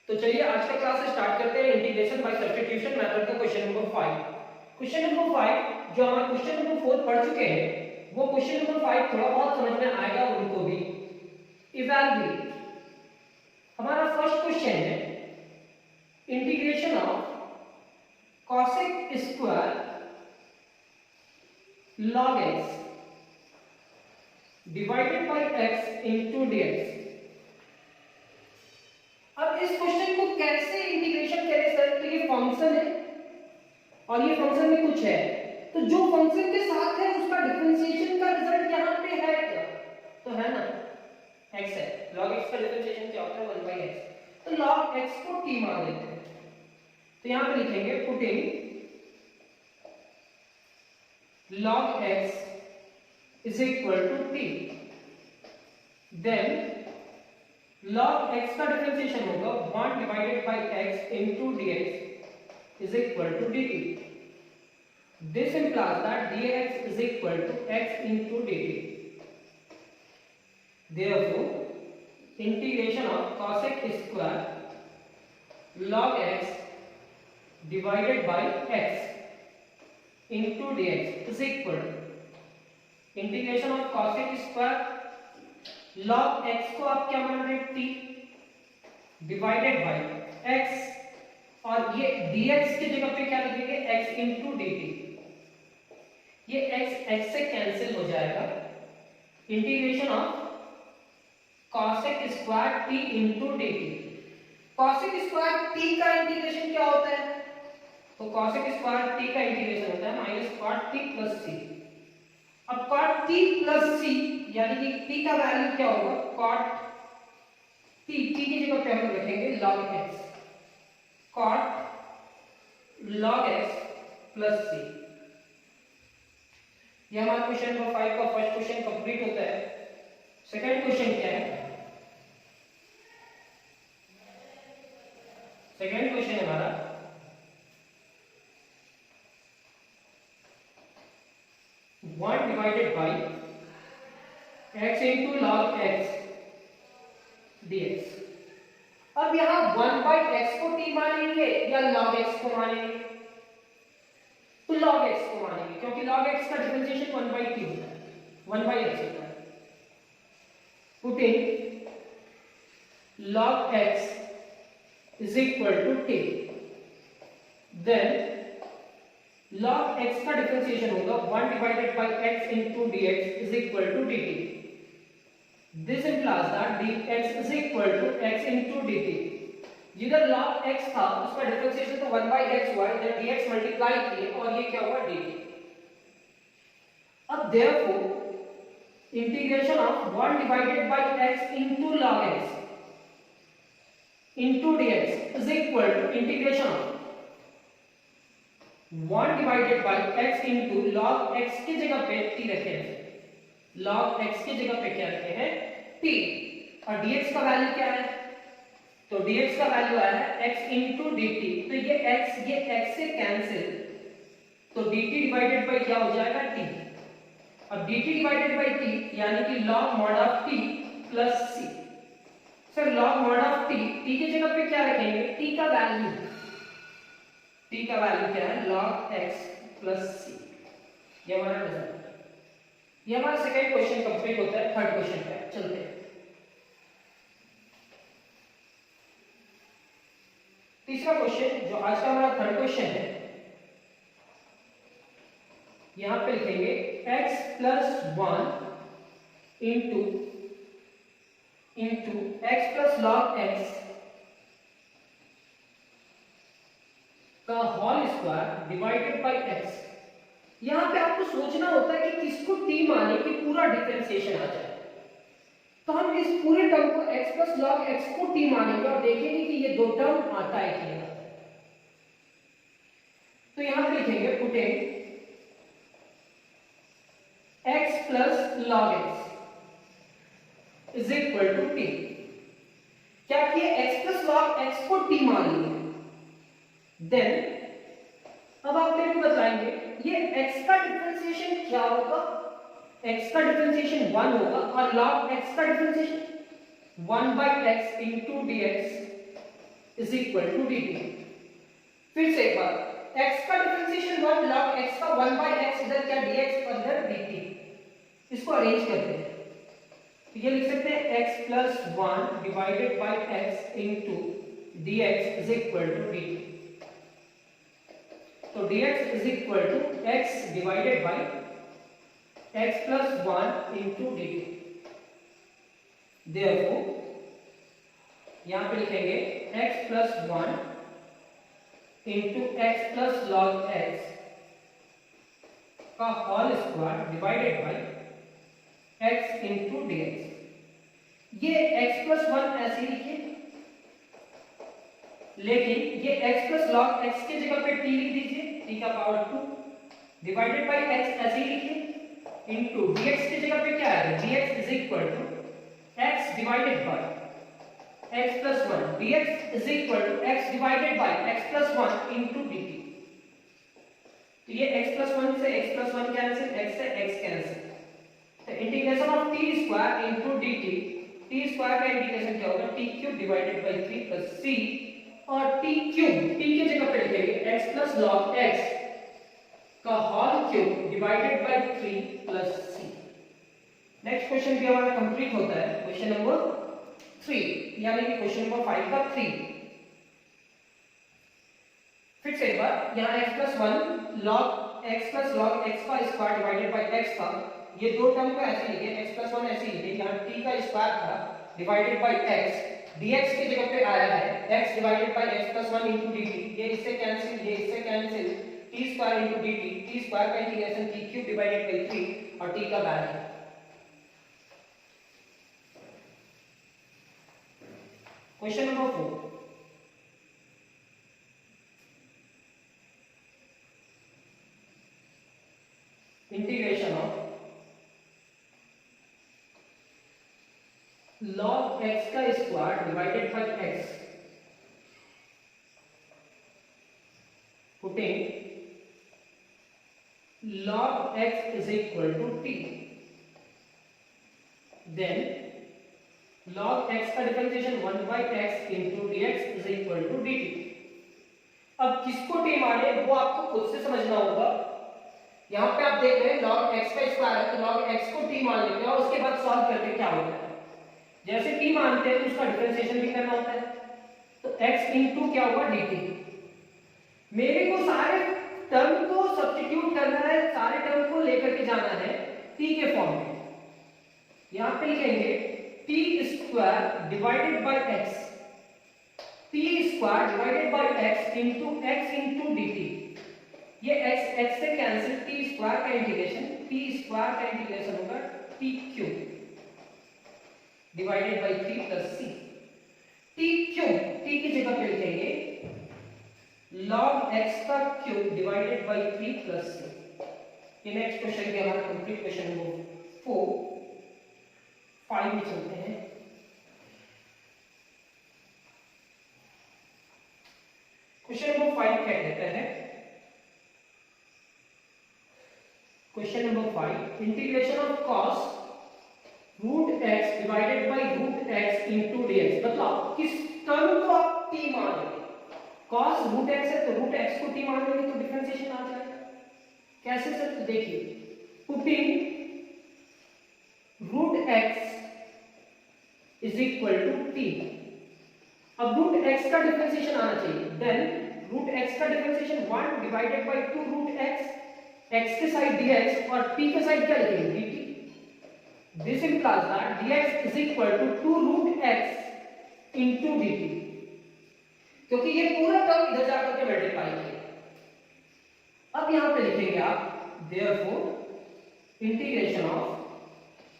तो चलिए आज का क्लास स्टार्ट करते हैं इंटीग्रेशन बाय सब्स्टिट्यूशन मेथड का क्वेश्चन नंबर 5। क्वेश्चन नंबर 5 जो हमारा क्वेश्चन नंबर 4 पढ़ चुके हैं वो क्वेश्चन नंबर 5 थोड़ा बहुत समझ में आएगा उनको भी। इवैल्यूएट हमारा फर्स्ट क्वेश्चन है integration of cosec square log x divided by x into dx। अब इस क्वेश्चन को कैसे इंटीग्रेशन करें सर? तो ये फंक्शन है और ये फंक्शन में कुछ है, तो जो फंक्शन के साथ है उसका डिफरेंशिएशन का रिजल्ट यहाँ पे है क्या? तो है ना, x है। log x का डिफरेंशिएशन क्या होता है? 1/x। तो log x को t मान लेते हैं, तो यहाँ पे लिखेंगे putting log x is equal to t, then log x का डिफरेंशिएशन होगा 1 divided by x into dx is equal to dt. This implies that dx is equal to x into dt. Therefore, integration of cosec square log x divided by x into dx is equal to integration of cosec square log x को आप क्या मान रहे हैं? t divided by x और ये dx की जगह पे क्या लिखेंगे? x into dt। ये x से कैंसिल हो जाएगा। Integration of cosec square t into dt। cosec square t का इंटीग्रेशन क्या होता है? तो cosec स्क्वायर t का इंटीग्रेशन होता है minus cot t plus c। अब cot t प्लस c यानी कि t का वैल्यू क्या होगा? cot t की जगह पे हम रखेंगे log x, cot log x plus c। ये हमारा क्वेश्चन नंबर 5 का फर्स्ट क्वेश्चन कंप्लीट होता है। सेकंड क्वेश्चन क्या है? सेकंड क्वेश्चन हमारा 1 divided by x into log x dx। अब यहां 1 by x को t मानेंगे या log x को मानेंगे? तो log x को मानेंगे क्योंकि log x का डिफरेंशिएशन 1 by t होता है, 1 by x होता है। Putting log x is equal to t, then log x का डिफरेंशिएशन होगा 1 divided by x into dx is equal to dt. This implies that dx is equal to x into dt. जिधर log x था उसका differentiation तो 1 by x हुआ, इधर dx multiply किए और ये क्या हुआ? dt। अब therefore integration of 1 divided by x into log x into dx is equal to integration of 1 divided by x into log x की जगह पे t रखे हैं। log x की जगह पे क्या रखे हैं? t। और dx का वैल्यू क्या है? तो dx का वैल्यू आया है x into dt। तो ये x से कैंसिल, तो dt डिवाइडेड बाय क्या हो जाएगा? t। अब dt डिवाइडेड बाय t यानी कि log mod of t plus c। Sir log mod of t की जगह पे क्या रखेंगे? t का वैल्यू, t का वैल्यू क्या है? log x plus c। ये हमारा रिजल्ट है। ये हमारा सेकंड क्वेश्चन कंप्लीट होता है। थर्ड क्वेश्चन पे चलते हैं। तीसरा क्वेश्चन जो आज का हमारा थर्ड क्वेश्चन है, यहां पे लिखेंगे x plus 1 into x plus log x का whole square divided by x। यहां पे आपको सोचना होता है कि किसको t माने कि पूरा डिफरेंशिएशन आ जाए। तो हम इस पूरे टर्म को x प्लस log x को t मानेंगे और देखेंगे कि ये दो टर्म आता है कि नहीं। तो यहां पे लिखेंगे putting x plus log x is equal to t। क्या किए? x प्लस log x को t मान लिया। देन अब आप मेरे को बताएंगे ये x का डिफरेंशिएशन क्या होगा? x का डिफरेंशिएशन 1 होगा और log x का differentiation 1 by x into dx is equal to dt। फिर से एक बार, x का डिफरेंशिएशन 1 log x का 1 by x, इधर क्या dx और इधर dt। इसको अरेंज करते हैं तो ये लिख सकते हैं x plus 1 divided by x into dx is equal to dt। तो dx is equal to x divided by x plus 1 into dt। Therefore यहां पे लिखेंगे x plus 1 into x plus log x का whole square divided by x into dx। ये x plus 1 ऐसे ही लिखिए, लेकिन ये x plus log x की जगह पे t लिख दीजिए, t का पावर 2 डिवाइडेड बाय x ऐसे ही लिखिए इनटू dx की जगह पे क्या आएगा, dx is equal to x divided by x plus 1, dx is equal to x divided by x plus 1 into dt। तो ये x plus 1 से x plus 1 कैंसिल, x से x कैंसिल, तो integration of t square into dt, t square का integration क्या होगा, t cube divided by 3 plus c, और t cube t की जगह पे लिखेंगे x plus log x का whole cube divided by 3 plus c। Next question भी हमारा कंप्लीट होता है, क्वेश्चन नंबर 3, यानी कि क्वेश्चन नंबर 5 का 3। फिर से एक बार, यहाँ x plus 1 log x plus log x का स्क्वायर डिवाइडेड बाय x था, ये दो टर्म को ऐसे लिखे, x plus 1 ऐसे लिखे, यहाँ t का स्क्वायर था डिवाइडेड बाय x, dx की जगह पे आया है x divided by x plus 1 into dt। ये इससे कैंसिल, ये इससे cancel, t square into dt, t square का integration t cube divided by 3 और t का value. Question number 4, integration of log x का square divided by x, putting log x is equal to t, then log x का differentiation 1 by x into dx is equal to dt। अब किसको t माने वो आपको खुद से समझना होगा। यहाँ पे आप देख रहे हैं log x का स्क्वायर है, तो log x को t मान लेते हैं और उसके बाद सॉल्व करते हैं क्या होता है। जैसे t मानते हैं तो उसका डिफरेंशिएशन भी करना होता है, तो x into क्या होगा dt। मेरे को सारे टर्म को सब्स्टिट्यूट करना है, सारे टर्म को लेकर के जाना है t के फॉर्म में। यहाँ पे लिखेंगे t square divided by x, t square divided by x into x into dt। ये x से कैंसिल, t स्क्वायर का इंटीग्रेशन, t स्क्वायर का इंटीग्रेशन होगा t cube divided by 3 plus c। t cube t की जगह पे लिखेंगे log x का cube divided by 3 plus c। ये नेक्स्ट क्वेश्चन के हमारा कंप्लीट क्वेश्चन नंबर 4, 5 में चलते हैं। क्वेश्चन नंबर 5 क्या कहता है, question number 5, integration of cos root x divided बाय रूट x into dx। मतलब किस टर्म को आप t मान लेंगे, cos रूट x है तो रूट x को t मान लेंगे तो डिफरेंशिएशन आ जाएगा। कैसे सर, तो देखिए, putting root x is equal to t। अब रूट x का डिफरेंशिएशन आना चाहिए, देन रूट x का differentiation 1 divided by 2 root x, x के साइड dx और t के साइड क्या लिखेंगे dt। This implies that dx is equal to 2 root x into dt, क्योंकि ये पूरा टर्म इधर जाकर के मल्टीप्लाई किया। अब यहां पे लिखेंगे आप therefore integration of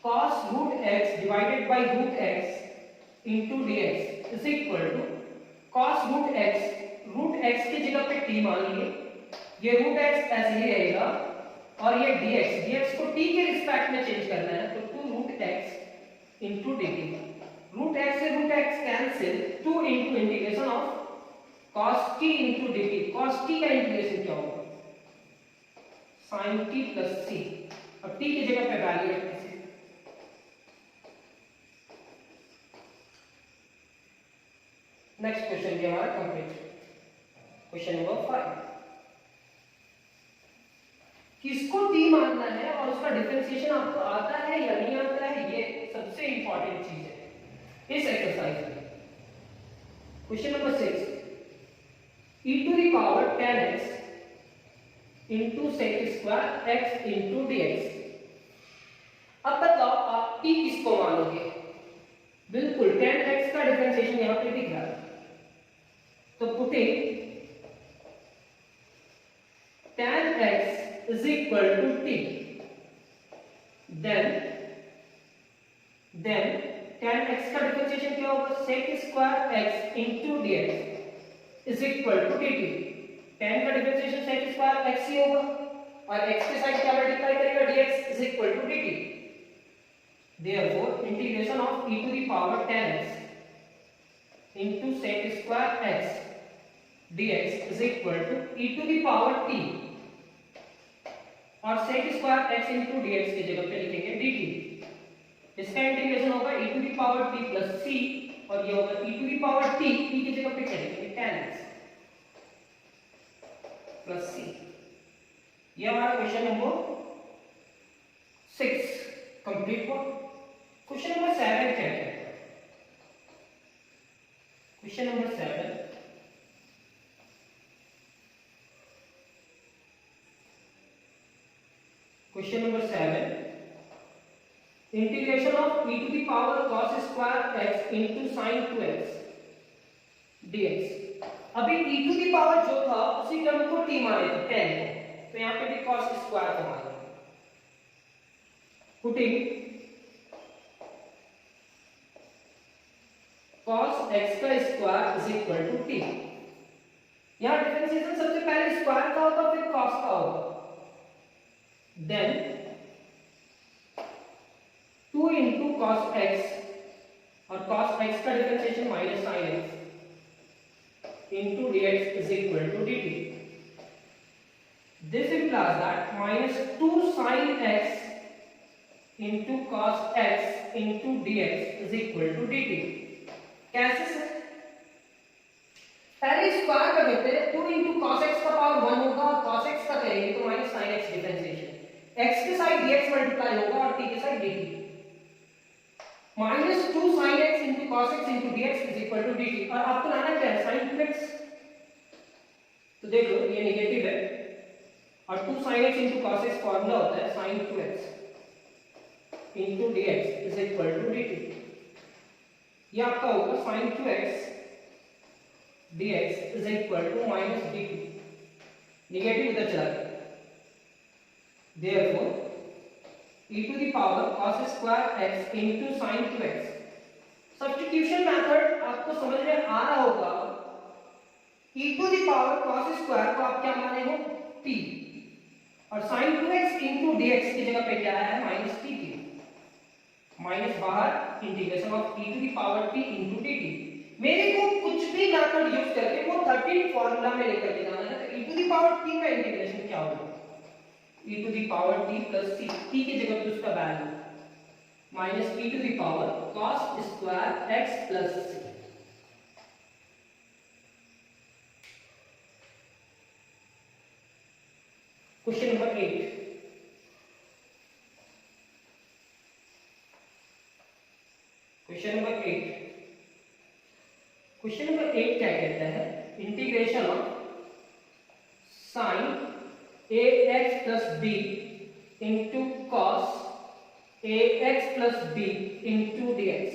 cos root x divided by root x into dx is equal to cos root x की जगह पे t मान लिए, ये root x ऐसे ही रहेगा और ये dx को t के रिस्पेक्ट में चेंज करना है, तो 2 root x into dt। root x से root x cancel, 2 into integration of cos t into dt। cos t का इंटीग्रेशन क्या होगा, sin t plus c। अब t की जगह पे वैल्यू रखते हैं, नेक्स्ट क्वेश्चन भी हमारा कंप्लीट। क्वेश्चन नंबर 5, किसको टी मानना है और उसका डिफरेंशिएशन आपको आता है या नहीं आता है, ये सबसे इंपॉर्टेंट चीज है इस एक्सरसाइज में। Question number 6, e to the power 10x into sec square x into dx। अब बताओ आप t किसको मानोगे? बिल्कुल 10x का डिफरेंशिएशन यहां पे दिख रहा है, तो putting 10x is equal to t, then 10x का डिफरेंशिएशन क्या होगा? sec square x into dx is equal to dt। 10 का डिफरेंशिएशन sec square x ही होगा और x के साथ क्या मल्टीप्लाई करेगा? dx is equal to dt। therefore integration of e to the power 10x into sec square x dx is equal to e to the power t और sec square x into dx की जगह पे लिखेंगे dt। इसका integration होगा e to the power t plus c और ये होगा e to the power t की जगह पे क्या लिखेंगे? 10x plus c। ये हमारा क्वेश्चन नंबर 6 कंप्लीट हुआ। क्वेश्चन नंबर 7 क्या है? Question number 7, question number 7, integration of e to the power cos square x into sin 2x dx। अभी e to the power जो था उसी टर्म को t माने थे 10 को, तो यहाँ पे भी cos स्क्वायर को मानेंगे। पुटिंग cos x का square is equal to t। यहाँ डिफरेंशिएशन सबसे पहले स्क्वायर का होगा फिर cos का होगा, then 2 into cos x और cos x का differentiation minus sin x into dx is equal to dt। This implies that minus 2 sin x into cos x into dx is equal to dt। कैसे sir? पहले square कर देते हैं, 2 into cos x का power 1 होगा और cos x का करेंगे तो minus sin x differentiation, x के साइड dx मल्टीप्लाई होगा और t के side dt। Minus 2 sin x into cos x into dx is equal to dt और आपको लाना क्या है? sin 2x। तो देख लो ये नेगेटिव है और 2 sin x into cos x formula होता है sin 2x into dx is equal to dt। ये आपका होगा sin 2x dx is equal to minus dt, negative उधर चला गया। therefore e to the power cos square x into sin 2x। Substitution method आपको समझ में आ रहा होगा। e to the power cos square को आप क्या माने हो? t और sin 2x into dx की जगह पे क्या है? माइनस t t, माइनस बाहर integration of e to the power t into dt। मेरे को कुछ भी मेथड यूज करके वो 13 फार्मूला में लेकर के जाना है, तो e to the power t का इंटीग्रेशन क्या होगा? e to the power t plus c, t की जगह पे उसका value minus e to the power cos square x plus c। Question number 8, question number 8, question number 8 क्या कहता है? Integration of sin ax plus b into cos ax plus b into dx।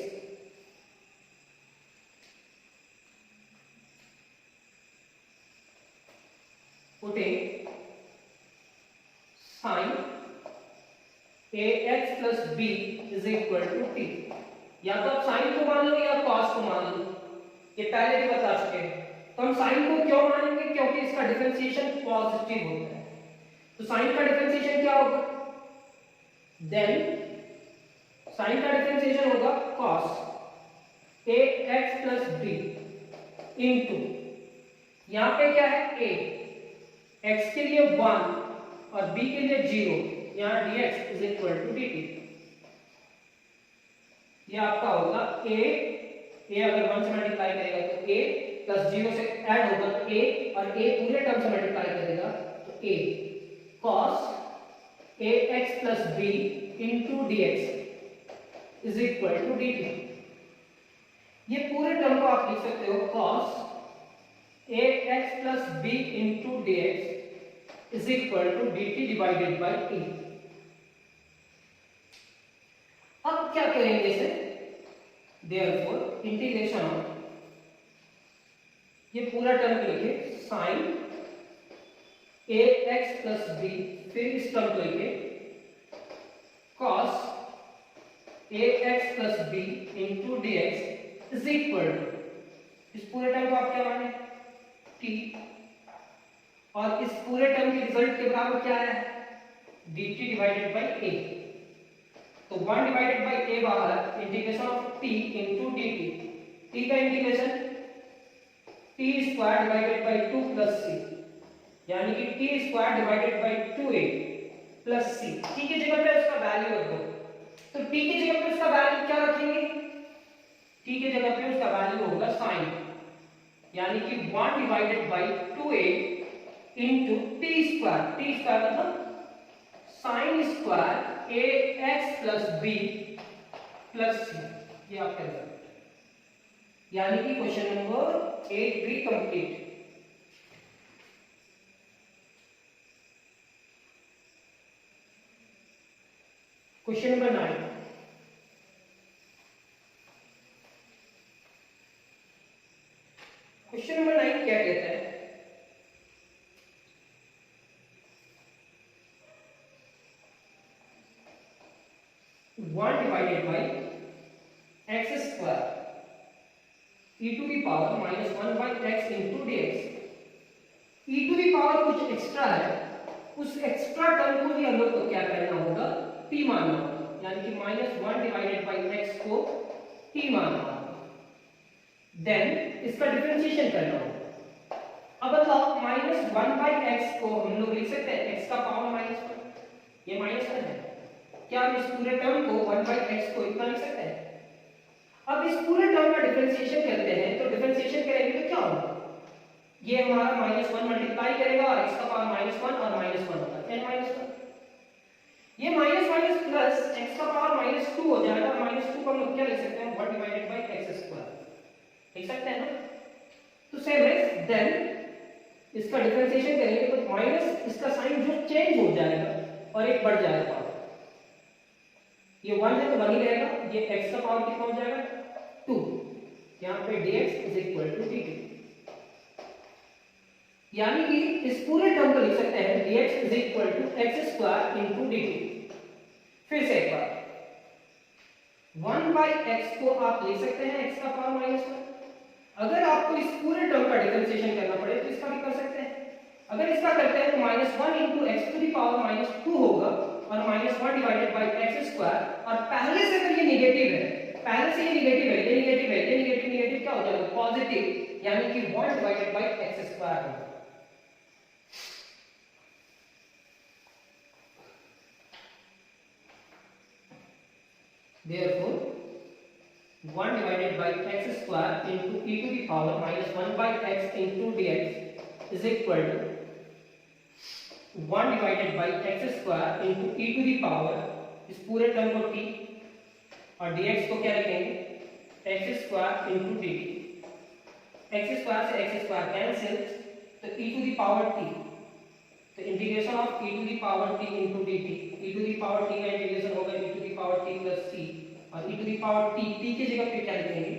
putting sin ax plus b is equal to t। या तो आप sin को मान लो या cos को मान लो, ये पहले भी बता चुके हैं। तो हम sin को क्यों मानेंगे? क्योंकि इसका डिफरेंशिएशन पॉजिटिव होता है, तो sin का डिफरेंशिएशन क्या होगा? देन sin का डिफरेंशिएशन होगा cos ax plus b into, यहाँ पे क्या है? a, x के लिए 1 और b के लिए 0, यहाँ dx is equal to dt। ये आपका होगा a अगर 1 से मल्टीप्लाई करेगा तो a जीरो से ऐड होगा तो a, और a पूरे टर्म से मल्टीप्लाई करेगा तो a cos ax plus b into dx is equal to dt। ये पूरे टर्म को आप लिख सकते हो cos ax plus b into dx is equal to dt divided by a। अब क्या करेंगे इसे, देयरफॉर इंटीग्रेशन ऑफ, ये पूरा टर्म लिखे sin ax plus b, फिर इस टर्म को लिखे cos ax plus b into dx is equal to, इस पूरे टर्म को आप क्या माने t, और इस पूरे टर्म के रिजल्ट के बराबर क्या है dt डिवाइडेड बाय a। तो 1 डिवाइडेड बाय a बाहर, integration of t into dt, t का integration t square divided by 2 plus c, यानी कि t square divided by 2a plus c। t की जगह पे उसका वैल्यू रखो, तो t की जगह पे उसका वैल्यू क्या रखेंगे, t की जगह पे उसका वैल्यू होगा sin, यानी कि 1 divided by 2a into t square मतलब sin square ax plus b plus c, ये आपका रिजल्ट, यानी कि क्वेश्चन नंबर 8 भी complete. Question number 9, question number 9 क्या कहता है, one divided by x square e to the power minus 1 by x into d x. e to the power कुछ extra है, उस एक्स्ट्रा टर्म को ही हम लोग को क्या करना होगा, t मानना होगा, यानी कि माइनस 1 डिवाइडेड बाई एक्स को t मानना होगा, देन इसका डिफरेंशिएशन करना होगा। अब बताओ माइनस 1 बाई एक्स को हम लोग लिख सकते हैं x का पावर माइनस 1, ये माइनस 1 है, क्या हम इस पूरे टर्म को 1 बाई एक्स को इतना लिख सकते हैं। अब इस पूरे टर्म का डिफरेंशिएशन करते हैं, तो डिफरेंशिएशन करेंगे तो क्या होगा, ये हमारा माइनस 1 मल्टीप्लाई करेगा और x का पावर माइनस 1 और माइनस 1 होगा n माइनस 1, ये माइनस माइनस प्लस x का पावर माइनस 2 हो जाएगा, माइनस 2 को हम लोग क्या लिख सकते हैं 1 डिवाइडेड बाय x स्क्वायर, लिख सकते हैं ना। तो सेम है, देन इसका डिफरेंशिएशन करेंगे तो माइनस इसका साइन जो चेंज हो जाएगा और एक बढ़ जाएगा, ये 1 है तो 1 ही रहेगा, ये x का पावर कितना हो जाएगा 2, यहाँ पे dx is equal to dt, यानी कि इस पूरे टर्म को लिख सकते हैं dx is equal to x square into dt। फिर से एक बार 1 बाई एक्स को आप लिख सकते हैं x का पावर माइनस 1, अगर आपको इस पूरे टर्म का डिफरेंशिएशन करना पड़े तो इसका भी कर सकते हैं, अगर इसका करते हैं तो minus 1 into x to the power minus 2 होगा और minus 1 divided by x square, और पहले से अगर ये नेगेटिव है, पहले से ये नेगेटिव है, ये नेगेटिव है, ये नेगेटिव नेगेटिव क्या हो जाएगा पॉजिटिव, यानी कि 1 डिवाइडेड बाई एक्स स्क्वायर होगा। Therefore 1 divided by x square into e to the power minus 1 by x into dx is equal to 1 divided by x square into e to the power, इस पूरे term को t और dx को क्या लिखेंगे x square into dt, x square से x square cancel, तो e to the power t, तो integration of e to the power t into dt, e to the power t का integration होगा e to the power t plus c, और e to the power t, t की जगह पे क्या लिखेंगे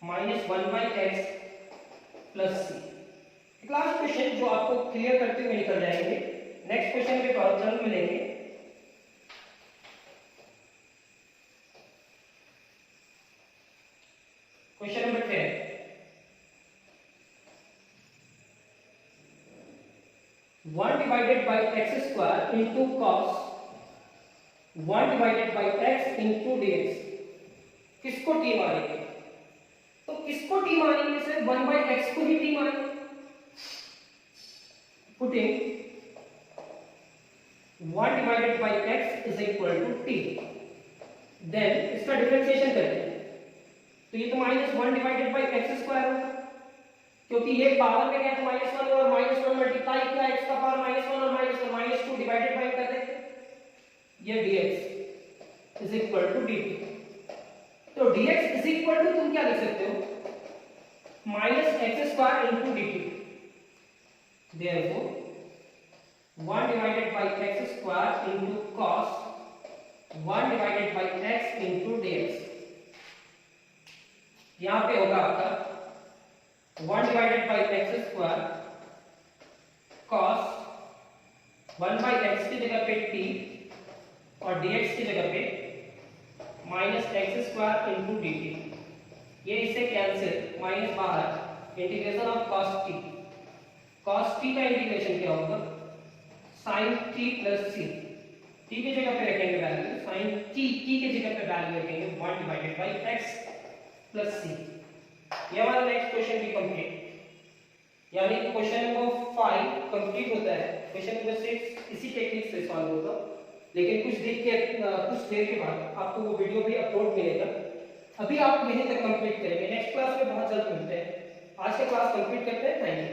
minus 1 by x plus c. Last question जो आपको क्लियर करते हुए निकल जाएंगे, नेक्स्ट क्वेश्चन के बाद जल्द मिलेंगे। Question number 10, one divided by x square into cos 1 divided by x into dx, किसको t मानेंगे, तो किसको t मानेंगे सर 1 बाई एक्स को ही t मानेंगे, putting 1 divided by x is equal to t, then इसका डिफरेंशिएशन करते हैं, तो ये तो minus 1 divided by x square होगा, क्योंकि ये पावर में क्या था -1 और -1 मल्टीप्लाई किया x का पावर -1 और -1 -2 डिवाइडेड बाय कर देते ये dx is equal to dt। तो dx इज इक्वल टू तुम क्या लिख सकते हो -x² into dt। therefore 1 divided by x square into cos 1 divided by x into dx। यहां पे होगा आपका 1 divided by x square cos 1 by x की जगह पे t और dx की जगह पे -x² into dt। ये इससे कैंसिल माइनस बाहर integration of cos t। cos t का इंटीग्रेशन क्या होगा sin t plus c। t की जगह पे रखेंगे वैल्यू sin t की जगह पे वैल्यू रखेंगे 1 divided by x plus c। ये हमारा नेक्स्ट क्वेश्चन भी कंप्लीट, यानी क्वेश्चन नंबर 5 कंप्लीट होता है। क्वेश्चन नंबर 6 इसी टेक्निक से सॉल्व होगा, लेकिन कुछ देर के बाद आपको वो वीडियो भी अपलोड मिलेगा। अभी आप यहीं तक कंप्लीट करेंगे, नेक्स्ट क्लास में बहुत जल्द मिलते हैं। आज का क्लास कंप्लीट करते हैं। Thank you.